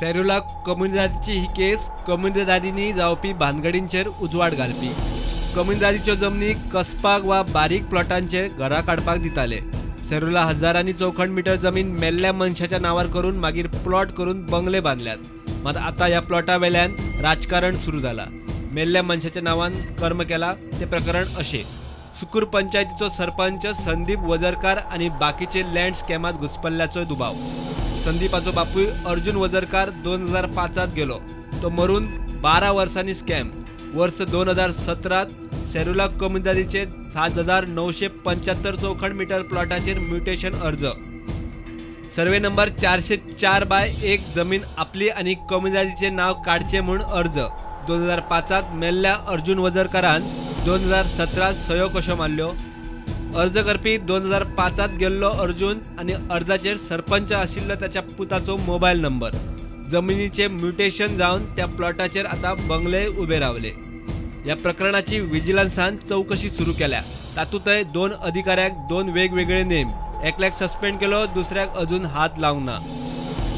सेरुला कम्युनिदादीची ही केस कम्युनिदादींनी जावपी भानगडींचेर उजवाड घालपी. कम्युनिदादीच्यो जमनी कसपाक वा बारीक प्लॉटांचेर घरां काडपाक दिताले. सेरुला हजारांनी चौखंड मिटर जमीन मेल्ल्या मनशाच्या नावार करून मागीर प्लॉट करून बंगले बांदल्यात. मात आता ह्या प्लॉटा वेल्यान राजकारण सुरू जाला. मेल्ल्या मनशाच्या नावान कर्म केला ते प्रकरण अशें. सुकूर पंचायतीचो सरपंच संदीप वजरकार आणि बाकीचे लँड स्कॅमात घुसपल्ल्याचो दुबाव. संदीपाचो बापूय अर्जुन वजरकार 2005 गेलो. तो मरून 12 वर्सांनी स्कॅम. वर्ष 2017 सेरुला कम्युनिदादीचे 7,975 चौखंड मीटर प्लॉटाचेर म्युटेशन अर्ज. सर्वे नंबर 404/1 जमीन आपली आणि कम्युनिदादीचे नाव काडचे म्हूण अर्ज. 2005 मेल्ल्या अर्जुन वजरकारान 2017 सयो कश्यो मारल्यो. अर्ज करपी 2005 गेल्लो अर्जुन आणि अर्जाचेर सरपंच आशिल्लो त्याच्या पुताचो मोबायल नंबर. जमिनीचे म्युटेशन जावन त्या प्लॉटाचेर आता बंगले उबे रावले. या प्रकरणाची विजिलन्सान चौकशी सुरू केल्या. तातूंतय 2 अधिकाऱ्याक 2 वेगवेगळे नेम. एकल्याक सस्पेंड केलो, दुसऱ्याक अजून हात लावंक ना.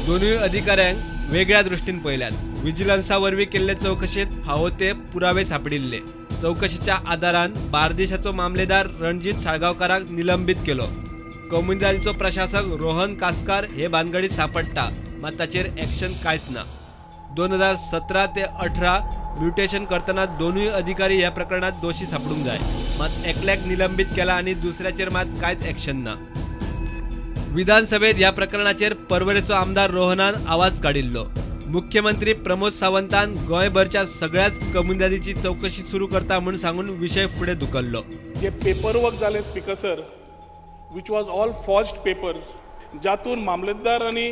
दोनूय अधिकाऱ्यांक वेगळ्या दृश्टीन पळयल्यात. विजिलन्सा वरवीं केल्ले चौकशेंत फावो ते पुरावे सापडिल्ले. चौकशीच्या आदारान बार्देशाचो मामलेदार रणजीत साळगांवकाराक निलंबित केलो. कम्युनिदादीचो प्रशासक रोहन कासकार हे भानगडीत सापडटा, मात ताचेर एक्शन कांयच ना. 2017 ते 18 म्युटेशन करतना दोनूय अधिकारी ह्या प्रकरणात दोशी सापडूंक जाय, मात एकल्याक निलंबित केला आणि दुसऱ्याचेर मात कांयच एक्शन ना. विधानसभेत ह्या प्रकरणाचेर पर्वरेचो आमदार रोहनान आवाज काडिल्लो. मुख्यमंत्री प्रमोद सावंतान गोंयभरच्या सगळ्याच कम्युनिदादीची चौकशी सुरू करता म्हणून सांगून विषय फुडें धुकल्लो. जे पेपर वर्क जाले speaker sir, which was all forged papers, जातून मामलेदार आणि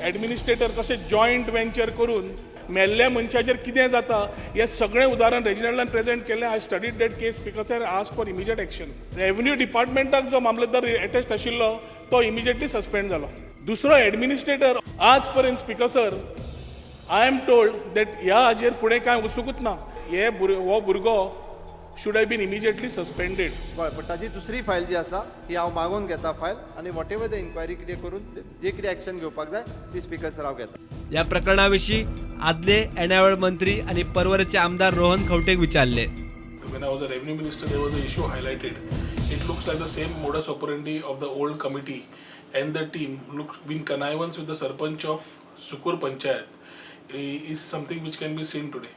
ॲडमिनिस्ट्रेटर कसे जॉईंट वेंचर करून मेल्ल्या मनशाचेर कितें जाता हे सगळें उदाहरण रेजिनलान प्रेजेंट केलें. I studied that case speaker sir. Ask for immediate action. Revenue डिपार्टमेंटाक जो मामलेदार अटॅच आशिल्लो तो इमिजिएटली सस्पेंड जालो. दुसरो ॲडमिनिस्ट्रेटर आज पर्यंत speaker sir I am told that ह्या हाजेर फुडें कांय वचूंकूच ना. हो भुरगो should have been immediately suspended. पण ताजी दुसरी फायल जी आसा ही हांव मागून घेता फायल, आणि वॉट एवर द इन्क्वायरी कितें करून जे कितें एक्शन घेवपाक जाय ती स्पीकर सर हांव घेता. या प्रकरणाविषयी आदले एन्यावळ मंत्री आणि पर्वरेचे आमदार रोहन खंवटेक विचारले. When I was a revenue minister, there was an issue highlighted. It looks like the same modus operandi of the old committee and the team been connivance with the Sarpanch of Sukur Panchayat is something which can be seen today.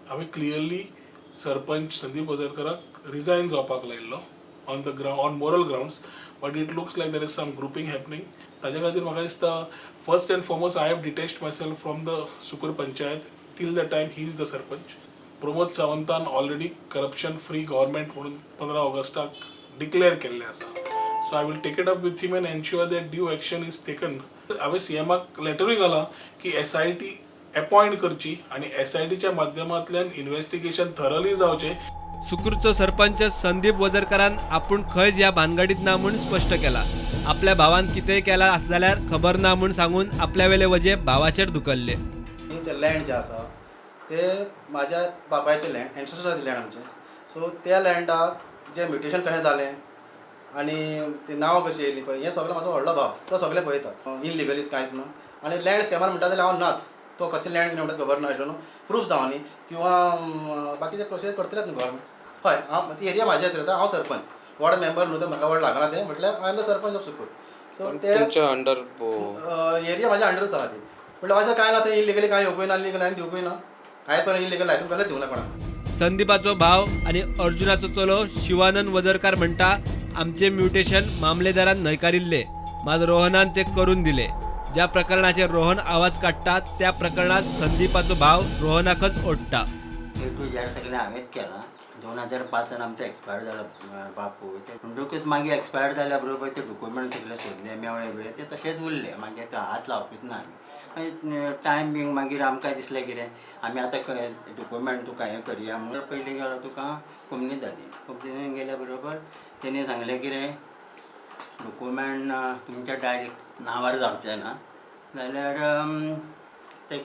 Have clearly Sarpanch Sandeep Wazarkarak resigns जावपाक लायिल्लो on the ground on moral grounds, but it looks like there is some grouping happening. ताज्या खातीर म्हाका दिसता first and foremost I have detached myself from the Sukur Panchayat till the time he is the Sarpanch. Pramod सावंतान already corruption free government म्हणून 15 ऑगस्टाक declare केल्लें आसा. So I will take it up with him and ensure that due action is taken. हांवें सीएमाक लेटरूय घाला की SIT appoint करची आणि SITच्या माध्यमांतल्यान इन्व्हेस्टिगेशन थरली जावचें. सुकूरचो सरपंच संदीप वजरकारान आपूण खंयच ह्या भानगडीत ना म्हणून स्पष्ट केला. आपल्या भावान कितेंय केला जाल्यार खबर ना म्हणून सांगून आपल्या वेले वजे भावाचेर धुकल्ले. ते लँड जे आसा ते म्हाज्या बापायचें लँड, एन्सेस्टराचें लँड आमचें. सो त्या लँडाक जें म्युटेशन कशें जालें आनी ती नांव कशी येयली पळय, हें सगळें म्हाजो व्हडलो भाव तो सगळें पळयता. इनलिगलीज कांयच ना. आनी लँड स्कॅमार म्हणटा जाल्यार हांव नाच. तो खंयचें लँड म्हणटा खबर ना आशिल्लो न्हू. प्रूफ जावं न्ही किंवा बाकीचे प्रोसेस करतलेच न्हू गव्हर्मेंट. हय, हांव ती एरिया म्हाज्याच येता. हांव सरपंच, वॉर्ड मेंबर न्हू, तर म्हाका वॉर्ड लागना तें. म्हटल्यार I am the sarpanch of Sukkur. So ते अंडर एरिया म्हाज्या अंडरूच आसा ती. म्हटल्यार अशें कांय ना, थंय इलिगली कांय येवंकूय ना, लिगल हांवें दिवंकूय ना. कांयच पण इलिगल लायसन्स कसलेंच दिवं ना कोणाक. संदीपाचो भाव आणि अर्जुनाचो चलो शिवानंद वजरकार म्हणटा आमचे म्युटेशन मामलेदारान न्हयकारिल्ले, मात रोहनान ते करून दिले. ज्या प्रकरणाचेर रोहन आवाज काडटा त्या प्रकरणात संदीपाचो भाव रोहनाकच ओडटा. सगळें हांवेंच केलां. 2005 आमचो एक्सपायर जाला बापूय. ते म्हणटकूच मागीर एक्सपायर जाल्या बरोबर ते डॉक्युमेंट सगळे सोदले, मेवळे बिवळे ते तशेंच उरले. मागीर हात लावपीच ना आमी. टायम बींग मागीर आमकां दिसलें कितें आमी आतां डॉक्युमेंट तुका हें करया म्हणून पयलीं गेलो तुका कम्युनिदादीन गेल्या बरोबर तेणी सांगलें कितें डॉक्युमेंट तुमच्या डायरेक्ट नांवार जावचें ना, जाल्यार ते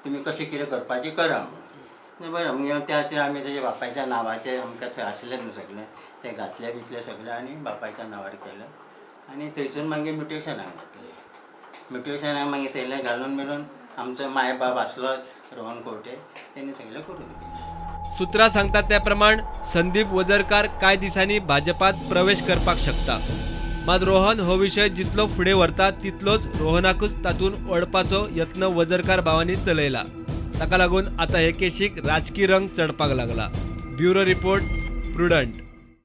तुमी कशें कितें करपाचें करा म्हणून. बरें म्हणजे त्या खातीर आमी तेजे बापायच्या नांवाचें आमकां आशिल्लें न्हू सगळें तें घातलें बितलें सगळें आनी बापायच्या नांवार केलें. आनी थंयसून मागीर म्युटेशनाक घातलें. म्युटेशनाक मागीर सगळें घालून बिलून आमचो मायबाप आसलोच रोहन कोवटे त्यांनी सगळें करून दिलें. सुत्रां सांगतात त्या प्रमाण संदीप वजरकार कांय दिसांनी भाजपात प्रवेश करपाक शकता. मात रोहन हो विशय जितलो फुडें व्हरता तितलोच रोहनाकूच तातूंत ओडपाचो यत्न वजरकार भावांनी चलयला. ताका लागून आतां हे केशीक राजकी रंग चडपाक लागला. Bureau report, prudent.